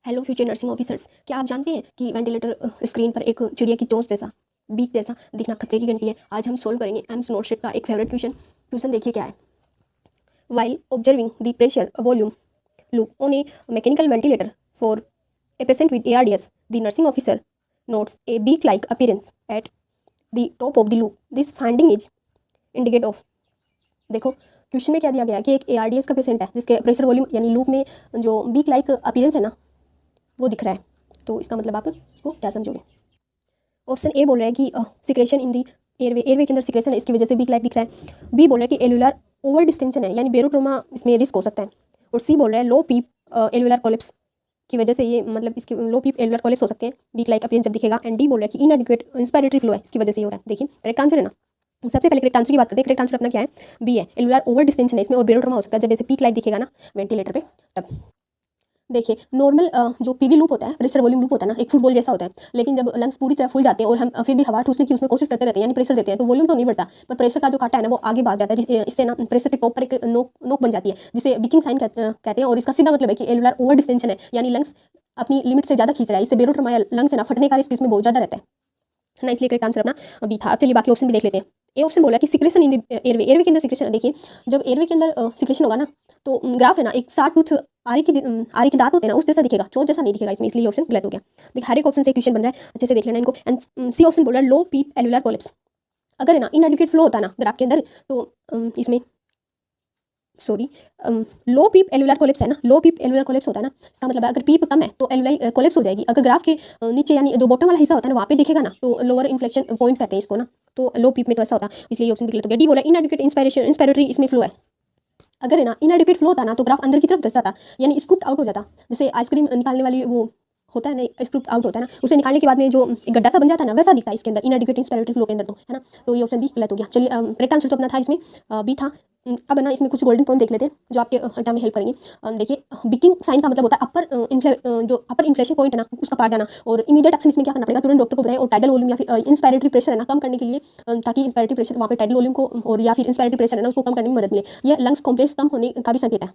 Hello future nursing officers, क्या आप जानते हैं कि वेंटिलेटर स्क्रीन पर एक चिड़िया की चोंच जैसा बीक जैसा दिखना खतरे की घंटी है। आज हम सोल्व करेंगे एम्स नोटशीट का एक फेवरेट क्वेश्चन देखिए क्या है। While observing the pressure volume loop on a mechanical ventilator for a patient with ARDS, the nursing officer notes a beak like appearance at the top of the loop. This finding is indicate of. देखो question में क्या दिया गया है कि एक ARDS का patient है जिसके प्रेशर वॉल्यूम यानी लूप में जो बीक लाइक अपीयरेंस है ना वो दिख रहा है। तो इसका मतलब आप इसको क्या समझोगे। ऑप्शन ए बोल रहा है कि सिक्रेशन इन दी एयरवे के अंदर सिक्रेशन है, इसकी वजह से बीक लाइक दिख रहा है। बी बोल रहा है कि एलुलर ओवर डिस्टेंशन है यानी बेरोट्रोमा इसमें रिस्क हो सकता है। और सी बोल रहा है लो पीप एलुलर कोलेप्स की वजह से ये मतलब इसके लो पीप एलुलर कोलेप्स हो सकते हैं बीक लाइक अपीयरेंस जब दिखेगा। एंड डी बोल रहा है कि इनएडिक्वेट इंस्पिरेटरी फ्लो है, इसकी वजह से ये हो रहा है। देखिए करेक्ट आंसर है ना। सबसे पहले करेक्ट आंसर की बात करते हैं। करेक्ट आंसर अपना क्या है, बी है। एलुलर ओवर डिस्टेंशन है इसमें और बेरोट्रोमा हो सकता है जब ऐसे पीक लाइक दिखेगा ना वेंटिलेटर पे तब। देखिए नॉर्मल जो पीवी लूप होता है, प्रेशर वॉल्यूम लूप होता है ना, एक फुटबॉल जैसा होता है। लेकिन जब लंग्स पूरी तरह फुल जाते हैं और हम फिर भी हवा ठूसने की उसमें कोशिश करते रहते हैं यानी प्रेशर देते हैं तो वॉल्यूम तो नहीं बढ़ता, पर प्रेशर का जो कांटा है ना वो आगे भाग जाता है। इससे ना प्रेशर के टॉप पर एक नोक बन जाती है जिसे विकिंग साइन कहते हैं। और इसका सीधा मतलब है कि एलुलर ओवर डिस्टेंशन है यानी लंग्स अपनी लिमिट से ज़्यादा खींच रहा है। इससे बेरोट्रोमा लंग्स है ना फटने का रिस्क इसमें बहुत ज़्यादा रहता है ना, इसलिए करेक्ट आंसर अपना बी था। अब चलिए बाकी ऑप्शन भी देख लेते हैं। ए ऑप्शन बोला कि सिक्रेशन इन द एयरवे के अंदर सिक्रेशन। देखिए जब एयरवे के अंदर सिक्रेशन होगा ना तो ग्राफ है ना एक 60 टूथ आरी के दांत होते हैं ना उस जैसा दिखेगा, चोट जैसा नहीं दिखेगा इसमें, इसलिए ऑप्शन गलत हो गया। देखिए हर एक ऑप्शन से क्वेश्चन बन रहा है, अच्छे से देख लेना इनको। एंड सी ऑप्शन बोल रहा है लो पीप एलुलर कोलेप्स। अगर है ना इनएडिक्वेट फ्लो होता ना ग्राफ के अंदर तो इसमें लो पीप एलुलर कोलेप्स है ना, लो पीप एलुलर कोलेप्स होता है ना, इसका मतलब है अगर पीप कम है तो एलुलर कोलेप्स हो जाएगी। अगर ग्राफ के नीचे यानी जो बॉटम वाला हिस्सा होता है ना वहाँ पे दिखेगा ना तो लोअर इन्फ्लेक्शन पॉइंट कहते हैं इसको ना, तो लो पीप में तो ऐसा होता है, इसलिए ऑप्शन भी गलत हो गया। डी बोला इनएडिक्वेट इंस्पिरेटरी इसमें फ्लो है। अगर है ना इनएडिक्वेट फ्लो होता ना तो ग्राफ अंदर की तरफ धस जाता यानी स्कूप्ड आउट हो जाता, जैसे आइसक्रीम निकालने वाली वो होता है ना स्कूप्ड आउट होता है ना, उसे निकालने के बाद में जो गड्ढा सा बन जाता है ना वैसा दिखता है इसके अंदर इनएडिक्वेट इंस्पिरेटरी फ्लो के अंदर, तो है ना। तो ये ऑप्शन भी गलत हो गया। चलिए करेक्ट आंसर तो अपना था इसमें बी था। अब ना इसमें कुछ गोल्डन पॉइंट देख लेते हैं जो आपके एग्जाम में हेल्प करेंगे। देखिए बिकिंग साइन का मतलब होता है अपर इन्फ्लेशन पॉइंट है ना उसका पार जाना। और इमीडिएट एक्शन इसमें क्या करना पड़ेगा, तुरंत डॉक्टर को बताएं और टाइडल वॉल्यूम या फिर इंस्पिरेटरी प्रेशर है ना कम करने के लिए, ताकि इंस्पिरेटरी प्रेशर वहाँ पे टाइडल वॉल्यूम को और या फिर इंस्पिरेटरी प्रेशर है ना उसको कम करने में मदद मिले। यह लंग्स कॉम्प्लेक्स कम होने का भी संकेत है।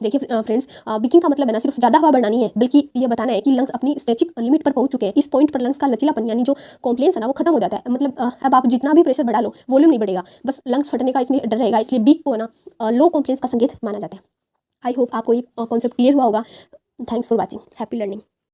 देखिए फ्रेंड्स बिकिंग का मतलब है ना सिर्फ ज़्यादा हवा बढ़ानी है, बल्कि ये बताना है कि लंग्स अपनी स्ट्रेचिंग लिमिट पर पहुंच चुके हैं। इस पॉइंट पर लंग्स का लचीलापन यानी जो कॉम्प्लेंस है ना वो खत्म हो जाता है। मतलब अब आप जितना भी प्रेशर बढ़ा लो वॉल्यूम नहीं बढ़ेगा, बस लंग्स फटने का इसमें डर रहेगा, इसलिए बिक को ना लो कॉम्प्लेंस का संकेत माना जाता है। आई होप आपको ये कॉन्सेप्ट क्लियर हुआ होगा। Thanks for watching, happy learning.